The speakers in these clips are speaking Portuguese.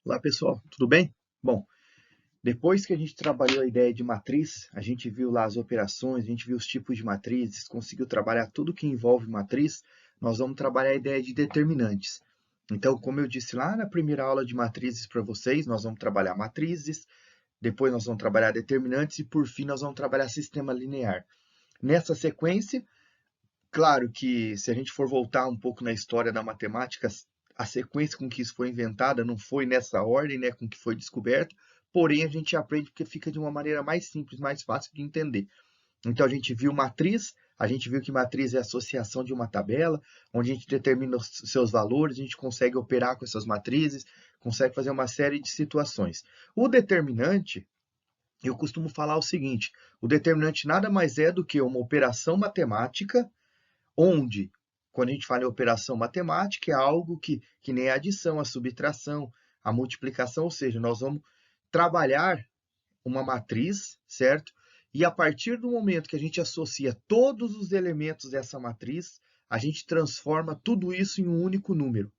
Olá pessoal, tudo bem? Bom, depois que a gente trabalhou a ideia de matriz, a gente viu lá as operações, a gente viu os tipos de matrizes, conseguiu trabalhar tudo que envolve matriz, nós vamos trabalhar a ideia de determinantes. Então, como eu disse lá na primeira aula de matrizes para vocês, nós vamos trabalhar matrizes, depois nós vamos trabalhar determinantes e por fim nós vamos trabalhar sistema linear. Nessa sequência, claro que se a gente for voltar um pouco na história da matemática, a sequência com que isso foi inventada não foi nessa ordem, né, com que foi descoberto, porém a gente aprende porque fica de uma maneira mais simples, mais fácil de entender. Então a gente viu matriz, a gente viu que matriz é a associação de uma tabela, onde a gente determina os seus valores, a gente consegue operar com essas matrizes, consegue fazer uma série de situações. O determinante, eu costumo falar o seguinte, o determinante nada mais é do que uma operação matemática onde, quando a gente fala em operação matemática, é algo que nem a adição, a subtração, a multiplicação, ou seja, nós vamos trabalhar uma matriz, certo? E a partir do momento que a gente associa todos os elementos dessa matriz, a gente transforma tudo isso em um único número.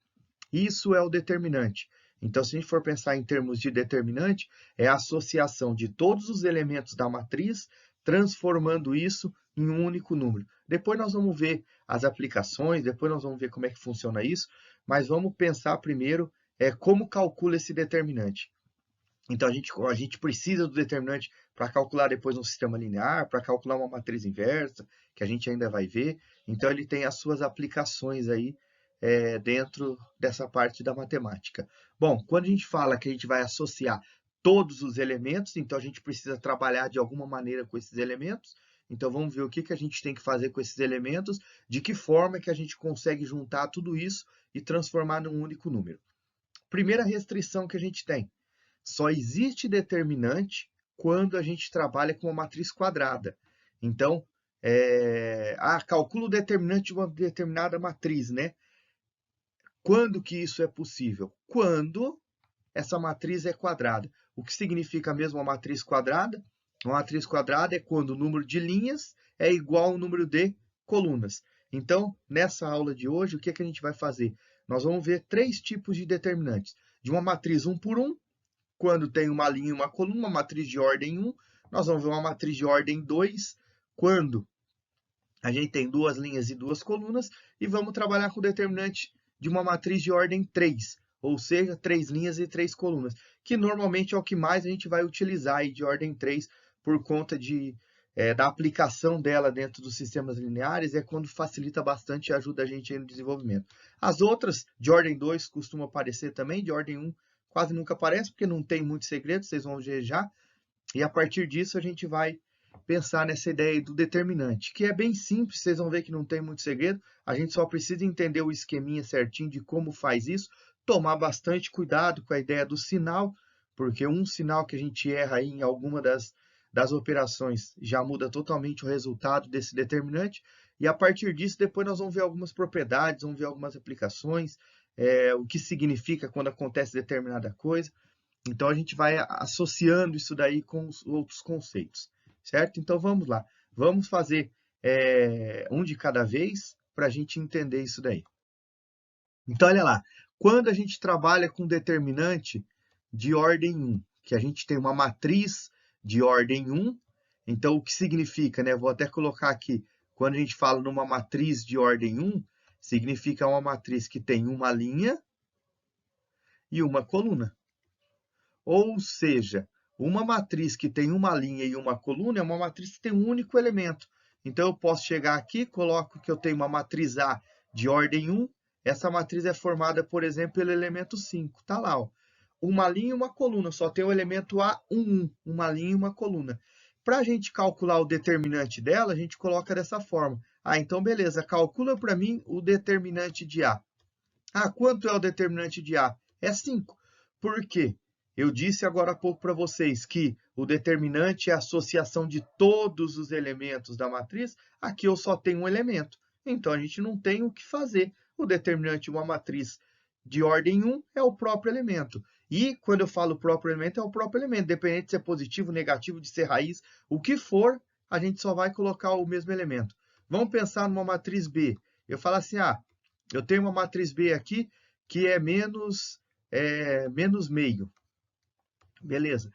Isso é o determinante. Então, se a gente for pensar em termos de determinante, é a associação de todos os elementos da matriz, transformando isso em um único número. Depois nós vamos ver as aplicações, depois nós vamos ver como é que funciona isso, mas vamos pensar primeiro como calcula esse determinante. Então, a gente precisa do determinante para calcular depois um sistema linear, para calcular uma matriz inversa, que a gente ainda vai ver. Então, ele tem as suas aplicações aí dentro dessa parte da matemática. Bom, quando a gente fala que a gente vai associar todos os elementos, então a gente precisa trabalhar de alguma maneira com esses elementos. Então, vamos ver o que a gente tem que fazer com esses elementos, de que forma que a gente consegue juntar tudo isso e transformar num único número. Primeira restrição que a gente tem, só existe determinante quando a gente trabalha com uma matriz quadrada. Então, calcula o determinante de uma determinada matriz, né? Quando que isso é possível? Quando essa matriz é quadrada. O que significa mesmo uma matriz quadrada? Uma matriz quadrada é quando o número de linhas é igual ao número de colunas. Então, nessa aula de hoje, o que a gente vai fazer? Nós vamos ver três tipos de determinantes. De uma matriz 1 por 1, quando tem uma linha e uma coluna, uma matriz de ordem 1. Nós vamos ver uma matriz de ordem 2, quando a gente tem duas linhas e duas colunas. E vamos trabalhar com o determinante de uma matriz de ordem 3, ou seja, três linhas e três colunas, que normalmente é o que mais a gente vai utilizar aí de ordem 3, por conta da aplicação dela dentro dos sistemas lineares, é quando facilita bastante e ajuda a gente aí no desenvolvimento. As outras, de ordem 2, costumam aparecer também, de ordem 1 quase nunca aparece, porque não tem muito segredo, vocês vão ver já. E a partir disso a gente vai pensar nessa ideia do determinante, que é bem simples, vocês vão ver que não tem muito segredo, a gente só precisa entender o esqueminha certinho de como faz isso, tomar bastante cuidado com a ideia do sinal, porque um sinal que a gente erra aí em alguma das operações já muda totalmente o resultado desse determinante, e a partir disso depois nós vamos ver algumas propriedades, vamos ver algumas aplicações, o que significa quando acontece determinada coisa. Então, a gente vai associando isso daí com os outros conceitos, certo? Então, vamos lá. Vamos fazer um de cada vez para a gente entender isso daí. Então, olha lá. Quando a gente trabalha com determinante de ordem 1, que a gente tem uma matriz de ordem 1, então, o que significa, né? Vou até colocar aqui, quando a gente fala numa matriz de ordem 1, significa uma matriz que tem uma linha e uma coluna. Ou seja, uma matriz que tem uma linha e uma coluna é uma matriz que tem um único elemento. Então, eu posso chegar aqui, coloco que eu tenho uma matriz A de ordem 1. Essa matriz é formada, por exemplo, pelo elemento 5. Está lá, ó. Uma linha e uma coluna, só tem o elemento A, uma linha e uma coluna. Para a gente calcular o determinante dela, a gente coloca dessa forma. Então, beleza, calcula para mim o determinante de A. Quanto é o determinante de A? É 5. Por quê? Eu disse agora há pouco para vocês que o determinante é a associação de todos os elementos da matriz. Aqui eu só tenho um elemento. Então, a gente não tem o que fazer. O determinante de uma matriz de ordem 1 é o próprio elemento. E, quando eu falo próprio elemento, é o próprio elemento. Independente de ser positivo, negativo, de ser raiz, o que for, a gente só vai colocar o mesmo elemento. Vamos pensar numa matriz B. Eu falo assim, eu tenho uma matriz B aqui que é menos menos meio. Beleza.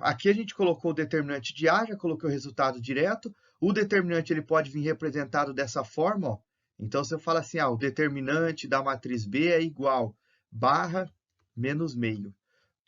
Aqui a gente colocou o determinante de A, já coloquei o resultado direto. O determinante ele pode vir representado dessa forma, ó. Então, se eu falo assim, o determinante da matriz B é igual barra menos meio.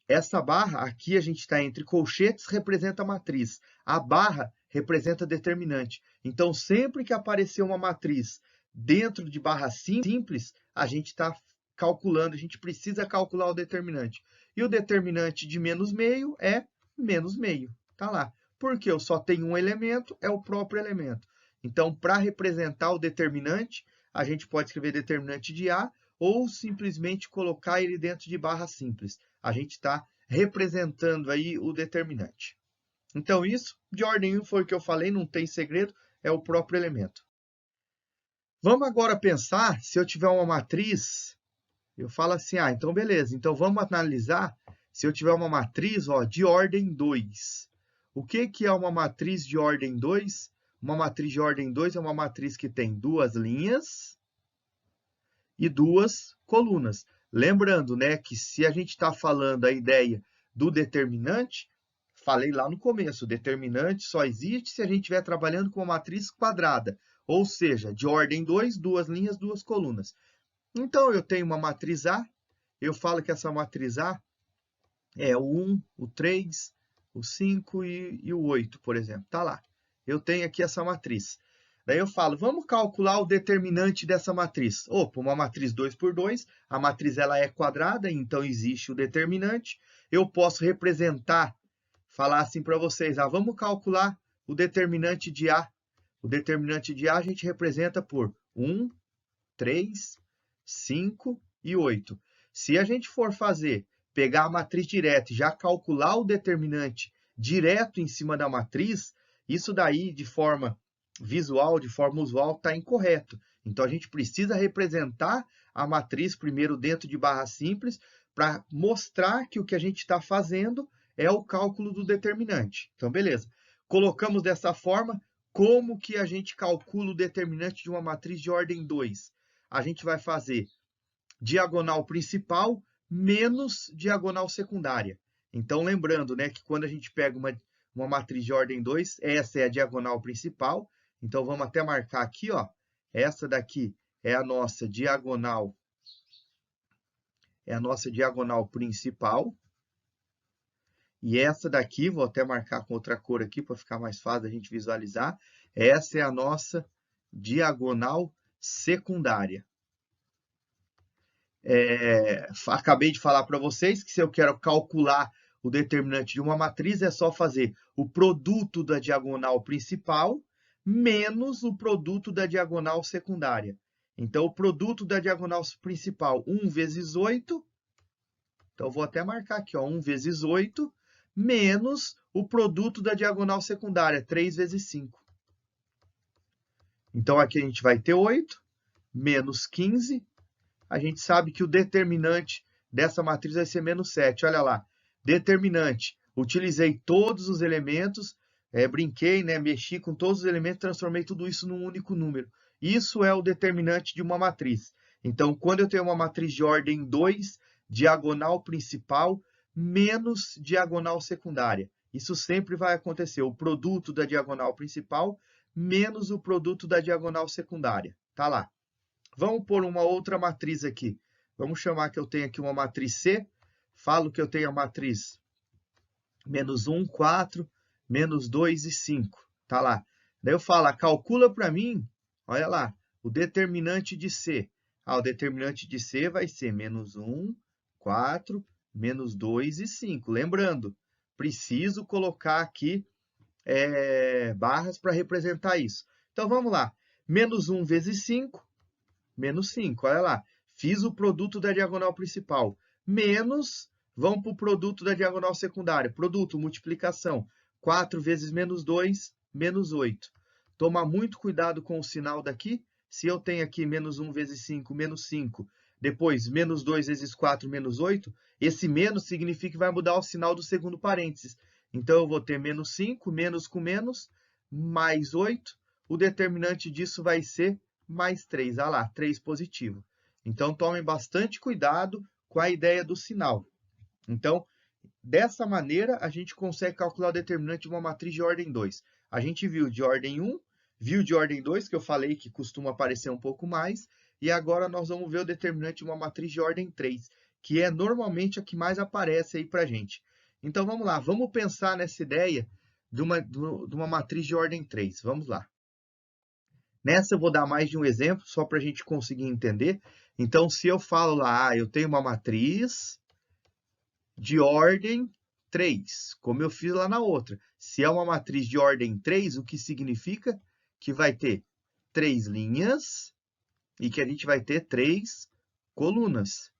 Essa barra, aqui a gente está entre colchetes, representa a matriz. A barra representa determinante. Então, sempre que aparecer uma matriz dentro de barra simples, a gente está calculando, a gente precisa calcular o determinante. E o determinante de menos meio é menos meio. Está lá. Porque eu só tenho um elemento, é o próprio elemento. Então, para representar o determinante, a gente pode escrever determinante de A ou simplesmente colocar ele dentro de barra simples. A gente está representando aí o determinante. Então, isso, de ordem 1, foi o que eu falei, não tem segredo, é o próprio elemento. Vamos agora pensar, se eu tiver uma matriz, eu falo assim, então beleza, então vamos analisar se eu tiver uma matriz de ordem 2. O que é uma matriz de ordem 2? Uma matriz de ordem 2 é uma matriz que tem duas linhas e duas colunas. Lembrando, né, que se a gente está falando a ideia do determinante, falei lá no começo, o determinante só existe se a gente estiver trabalhando com uma matriz quadrada, ou seja, de ordem 2, duas linhas, duas colunas. Então, eu tenho uma matriz A, eu falo que essa matriz A é o 1, o 3, o 5 e o 8, por exemplo. Está lá. Eu tenho aqui essa matriz. Daí eu falo, vamos calcular o determinante dessa matriz. Opa, uma matriz 2 por 2, a matriz ela é quadrada, então existe o determinante. Eu posso representar, falar assim para vocês, vamos calcular o determinante de A. O determinante de A a gente representa por 1, 3, 5 e 8. Se a gente for pegar a matriz direta e já calcular o determinante direto em cima da matriz, isso daí, de forma visual, de forma usual, está incorreto. Então, a gente precisa representar a matriz primeiro dentro de barra simples para mostrar que o que a gente está fazendo é o cálculo do determinante. Então, beleza. Colocamos dessa forma, como que a gente calcula o determinante de uma matriz de ordem 2? A gente vai fazer diagonal principal menos diagonal secundária. Então, lembrando, né, que quando a gente pega uma matriz de ordem 2, essa é a diagonal principal. Então, vamos até marcar aqui, ó. Essa daqui é a nossa diagonal principal. E essa daqui, vou até marcar com outra cor aqui para ficar mais fácil da gente visualizar. Essa é a nossa diagonal secundária. Acabei de falar para vocês que se eu quero calcular o determinante de uma matriz, é só fazer o produto da diagonal principal menos o produto da diagonal secundária. Então, o produto da diagonal principal, 1 vezes 8, então vou até marcar aqui, 1 vezes 8, menos o produto da diagonal secundária, 3 vezes 5. Então, aqui a gente vai ter 8, menos 15. A gente sabe que o determinante dessa matriz vai ser menos 7. Olha lá, determinante. Utilizei todos os elementos, brinquei, né, mexi com todos os elementos, transformei tudo isso num único número. Isso é o determinante de uma matriz. Então, quando eu tenho uma matriz de ordem 2, diagonal principal menos diagonal secundária. Isso sempre vai acontecer. O produto da diagonal principal menos o produto da diagonal secundária. Tá lá. Vamos pôr uma outra matriz aqui. Vamos chamar que eu tenho aqui uma matriz C. Falo que eu tenho a matriz menos 1, 4, menos 2 e 5. Tá lá. Daí eu falo, calcula para mim, olha lá, o determinante de C. O determinante de C vai ser menos 1, 4, menos 2 e 5. Lembrando, preciso colocar aqui barras para representar isso. Então, vamos lá. Menos 1 vezes 5, menos 5. Olha lá. Fiz o produto da diagonal principal. Menos, vamos para o produto da diagonal secundária. Produto, multiplicação. 4 vezes menos 2, menos 8. Toma muito cuidado com o sinal daqui. Se eu tenho aqui menos 1 vezes 5, menos 5. Depois, menos 2 vezes 4, menos 8. Esse menos significa que vai mudar o sinal do segundo parênteses. Então, eu vou ter menos 5, menos com menos, mais 8. O determinante disso vai ser mais 3. Olha lá, 3 positivo. Então, tomem bastante cuidado com a ideia do sinal. Então, dessa maneira, a gente consegue calcular o determinante de uma matriz de ordem 2. A gente viu de ordem 1, viu de ordem 2, que eu falei que costuma aparecer um pouco mais, e agora nós vamos ver o determinante de uma matriz de ordem 3, que é normalmente a que mais aparece aí para a gente. Então, vamos lá, vamos pensar nessa ideia de uma matriz de ordem 3. Vamos lá. Nessa eu vou dar mais de um exemplo, só para a gente conseguir entender. Então, se eu falo lá, eu tenho uma matriz de ordem 3, como eu fiz lá na outra. Se é uma matriz de ordem 3, o que significa? Que vai ter 3 linhas e que a gente vai ter 3 colunas.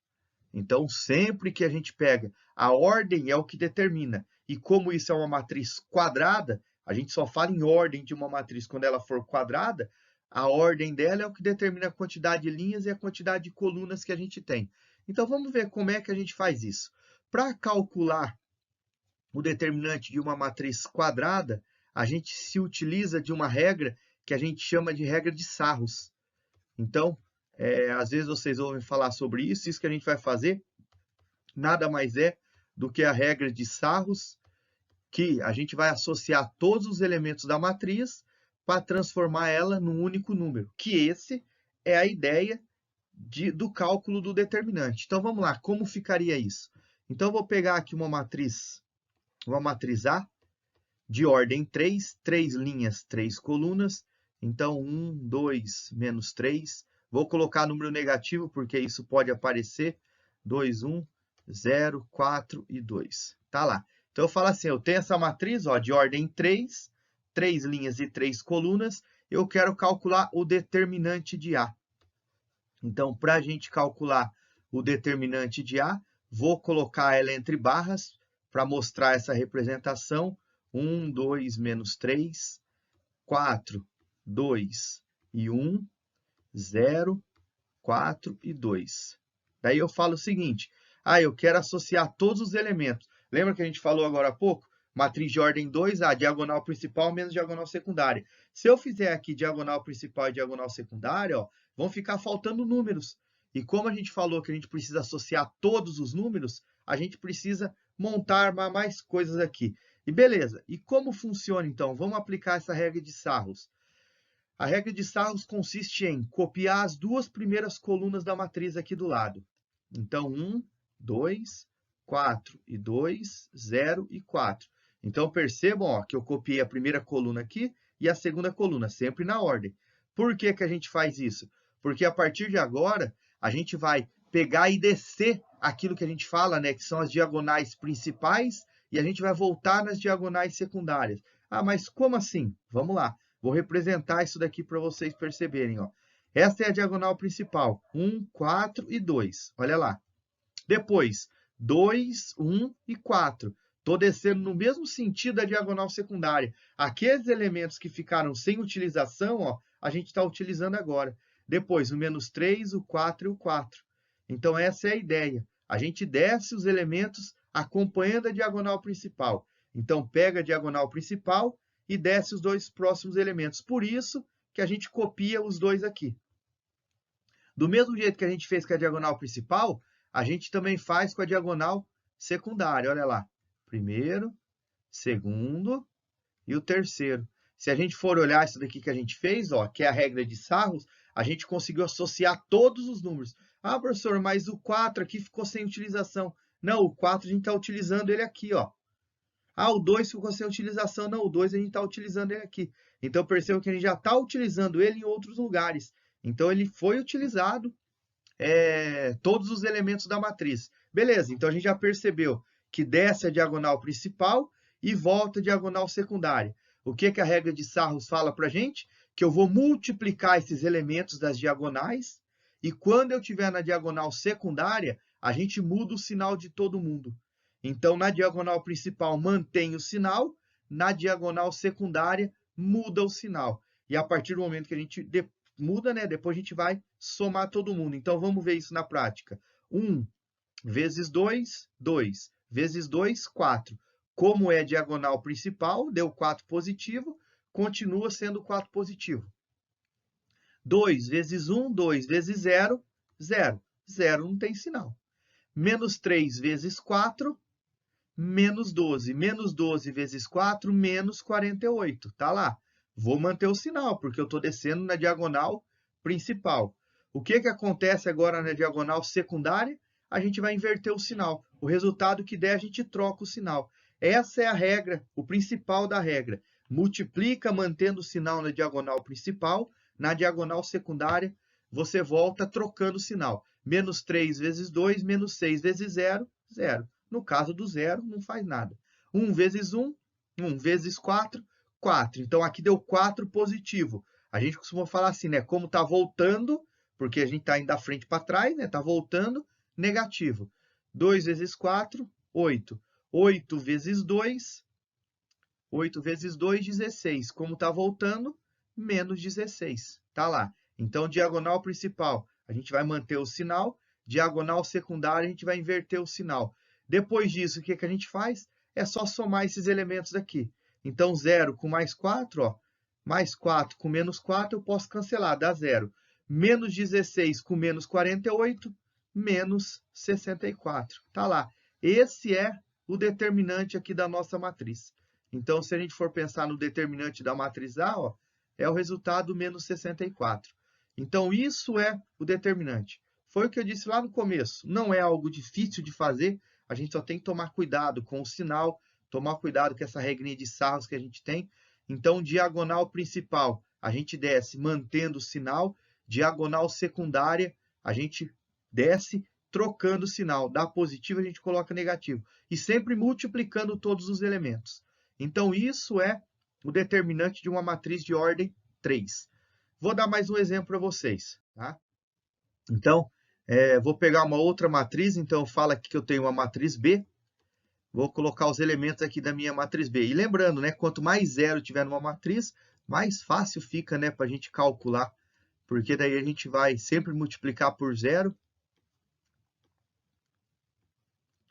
Então, sempre que a gente pega, a ordem é o que determina. E como isso é uma matriz quadrada, a gente só fala em ordem de uma matriz quando ela for quadrada, a ordem dela é o que determina a quantidade de linhas e a quantidade de colunas que a gente tem. Então, vamos ver como é que a gente faz isso. Para calcular o determinante de uma matriz quadrada, a gente se utiliza de uma regra que a gente chama de regra de Sarros. Então, às vezes vocês ouvem falar sobre isso, isso que a gente vai fazer nada mais é do que a regra de Sarros, que a gente vai associar todos os elementos da matriz para transformar ela num único número, que esse é a ideia do cálculo do determinante. Então, vamos lá, como ficaria isso? Então, eu vou pegar aqui uma matriz A, de ordem 3, 3 linhas, 3 colunas. Então, 1, 2, menos 3. Vou colocar número negativo, porque isso pode aparecer. 2, 1, 0, 4 e 2. Tá lá. Então, eu falo assim, eu tenho essa matriz ó, de ordem 3, 3 linhas e 3 colunas. Eu quero calcular o determinante de A. Então, para a gente calcular o determinante de A, vou colocar ela entre barras para mostrar essa representação. 1, 2, menos 3, 4, 2 e 1, 0, 4 e 2. Daí eu falo o seguinte, eu quero associar todos os elementos. Lembra que a gente falou agora há pouco? Matriz de ordem 2, a diagonal principal menos diagonal secundária. Se eu fizer aqui diagonal principal e diagonal secundária, ó, vão ficar faltando números. E como a gente falou que a gente precisa associar todos os números, a gente precisa montar mais coisas aqui. E beleza, e como funciona então? Vamos aplicar essa regra de Sarros. A regra de Sarros consiste em copiar as duas primeiras colunas da matriz aqui do lado. Então, 1, 2, 4 e 2, 0 e 4. Então, percebam ó, que eu copiei a primeira coluna aqui e a segunda coluna, sempre na ordem. Por que que a gente faz isso? Porque a partir de agora, a gente vai pegar e descer aquilo que a gente fala, né, que são as diagonais principais, e a gente vai voltar nas diagonais secundárias. Mas como assim? Vamos lá. Vou representar isso daqui para vocês perceberem. Ó. Essa é a diagonal principal. 1, 4 e 2. Olha lá. Depois, 2, 1 e 4. Estou descendo no mesmo sentido da diagonal secundária. Aqueles elementos que ficaram sem utilização, ó, a gente está utilizando agora. Depois, o menos 3, o 4 e o 4. Então, essa é a ideia. A gente desce os elementos acompanhando a diagonal principal. Então, pega a diagonal principal e desce os dois próximos elementos. Por isso que a gente copia os dois aqui. Do mesmo jeito que a gente fez com a diagonal principal, a gente também faz com a diagonal secundária. Olha lá. Primeiro, segundo e o terceiro. Se a gente for olhar isso daqui que a gente fez, ó, que é a regra de Sarros, a gente conseguiu associar todos os números. Professor, mas o 4 aqui ficou sem utilização. Não, o 4 a gente está utilizando ele aqui, ó. O 2 ficou sem utilização. Não, o 2 a gente está utilizando ele aqui. Então, perceba que a gente já está utilizando ele em outros lugares. Então, ele foi utilizado todos os elementos da matriz. Beleza, então a gente já percebeu que desce a diagonal principal e volta a diagonal secundária. O que a regra de Sarros fala para a gente? Que eu vou multiplicar esses elementos das diagonais e quando eu estiver na diagonal secundária, a gente muda o sinal de todo mundo. Então, na diagonal principal, mantém o sinal, na diagonal secundária, muda o sinal. E a partir do momento que a gente muda, né? Depois a gente vai somar todo mundo. Então, vamos ver isso na prática. 1 vezes 2, 2. Vezes 2, 4. Como é diagonal principal, deu 4 positivo, continua sendo 4 positivo. 2 vezes 1, 2 vezes 0, 0. 0 não tem sinal. Menos 3 vezes 4, menos 12. Menos 12 vezes 4, menos 48. Tá lá. Vou manter o sinal, porque eu estou descendo na diagonal principal. O que acontece agora na diagonal secundária? A gente vai inverter o sinal. O resultado que der, a gente troca o sinal. Essa é a regra, o principal da regra. Multiplica mantendo o sinal na diagonal principal, na diagonal secundária, você volta trocando o sinal. Menos 3 vezes 2, menos 6 vezes 0, 0. No caso do zero, não faz nada. 1 vezes 1, 1 vezes 4, 4. Então, aqui deu 4 positivo. A gente costuma falar assim, né? Como está voltando, porque a gente está indo da frente para trás, né? Está voltando, negativo. 2 vezes 4, 8. 8 vezes 2, 8 vezes 2, 16. Como está voltando, menos 16. Está lá. Então, diagonal principal, a gente vai manter o sinal. Diagonal secundária, a gente vai inverter o sinal. Depois disso, o que a gente faz? É só somar esses elementos aqui. Então, 0 com mais 4, ó, mais 4 com menos 4, eu posso cancelar, dá 0. Menos 16 com menos 48, menos 64. Está lá. Esse é o determinante aqui da nossa matriz. Então, se a gente for pensar no determinante da matriz A, ó, é o resultado menos 64. Então, isso é o determinante. Foi o que eu disse lá no começo. Não é algo difícil de fazer, a gente só tem que tomar cuidado com o sinal, tomar cuidado com essa regrinha de sarros que a gente tem. Então, diagonal principal, a gente desce mantendo o sinal. Diagonal secundária, a gente desce trocando o sinal. Dá positivo, a gente coloca negativo. E sempre multiplicando todos os elementos. Então, isso é o determinante de uma matriz de ordem 3. Vou dar mais um exemplo para vocês. Tá? Então, vou pegar uma outra matriz. Então, eu falo aqui que eu tenho uma matriz B. Vou colocar os elementos aqui da minha matriz B. E lembrando, né, quanto mais zero tiver numa matriz, mais fácil fica, né, para a gente calcular. Porque daí a gente vai sempre multiplicar por zero.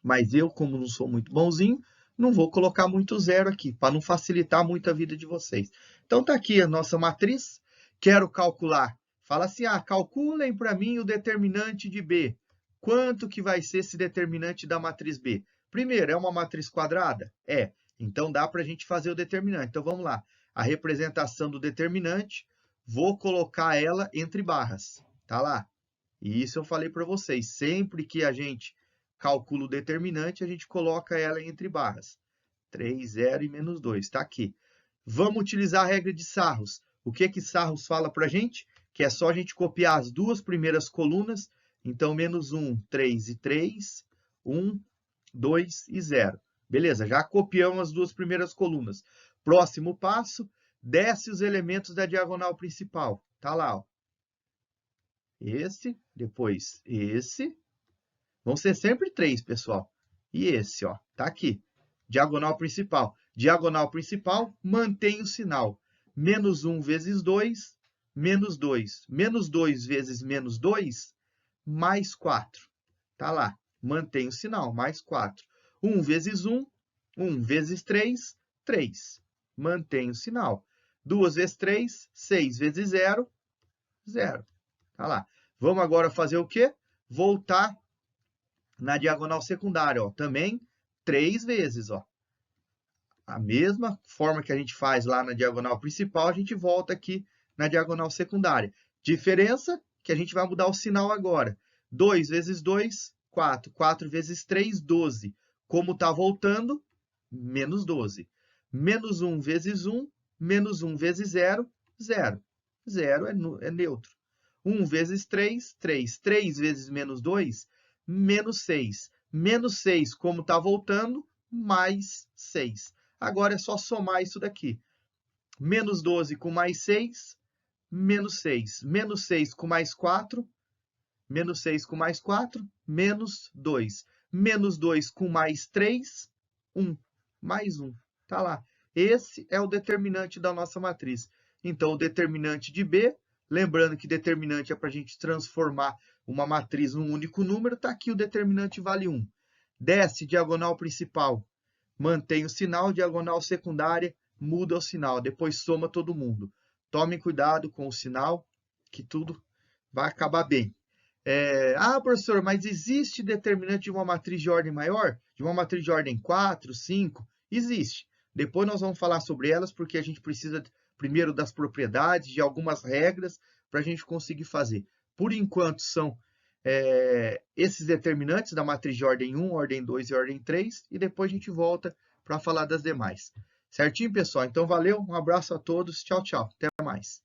Mas eu, como não sou muito bonzinho, não vou colocar muito zero aqui, para não facilitar muito a vida de vocês. Então, está aqui a nossa matriz. Quero calcular. Fala assim, calculem para mim o determinante de B. Quanto que vai ser esse determinante da matriz B? Primeiro, é uma matriz quadrada? É. Então, dá para a gente fazer o determinante. Então, vamos lá. A representação do determinante, vou colocar ela entre barras. Tá lá. E isso eu falei para vocês. Sempre que a gente calcula o determinante, a gente coloca ela entre barras. 3, 0 e menos 2. Está aqui. Vamos utilizar a regra de Sarros. O que Sarros fala para a gente? Que é só a gente copiar as duas primeiras colunas. Então, menos 1, 3 e 3, 1, 2 e 0. Beleza, já copiamos as duas primeiras colunas. Próximo passo, desce os elementos da diagonal principal. Está lá, ó. Esse, depois esse. Vão ser sempre 3, pessoal. E esse, ó, tá aqui. Diagonal principal. Diagonal principal, mantém o sinal. Menos 1 vezes 2, menos 2. Menos 2 vezes menos 2, mais 4. Tá lá. Mantém o sinal, mais 4. 1 vezes 1, 1 vezes 3, 3. Mantém o sinal. 2 vezes 3, 6 vezes 0, 0. Tá lá. Vamos agora fazer o quê? Voltar na diagonal secundária, ó, também 3 vezes, ó. A mesma forma que a gente faz lá na diagonal principal, a gente volta aqui na diagonal secundária. Diferença que a gente vai mudar o sinal agora. 2 vezes 2, 4. 4 vezes 3, 12. Como está voltando, menos 12. Menos 1 vezes 1, menos 1 vezes 0, 0. 0 é neutro. 1 vezes 3, 3. 3 vezes menos 2, menos 6. Menos 6, como está voltando, mais 6. Agora é só somar isso daqui. Menos 12 com mais 6, menos 6. Menos 6 com mais 4, menos 6 com mais 4, menos 2. Menos 2 com mais 3, 1. Mais 1. Tá lá. Esse é o determinante da nossa matriz. Então, o determinante de B, lembrando que determinante é para a gente transformar uma matriz num único número, está aqui o determinante vale 1. Desce diagonal principal, mantém o sinal, diagonal secundária, muda o sinal, depois soma todo mundo. Tomem cuidado com o sinal, que tudo vai acabar bem. Professor, mas existe determinante de uma matriz de ordem maior? De uma matriz de ordem 4, 5? Existe. Depois nós vamos falar sobre elas, porque a gente precisa primeiro das propriedades, de algumas regras, para a gente conseguir fazer. Por enquanto, são esses determinantes da matriz de ordem 1, ordem 2 e ordem 3, e depois a gente volta para falar das demais. Certinho, pessoal? Então, valeu, um abraço a todos, tchau, tchau, até mais.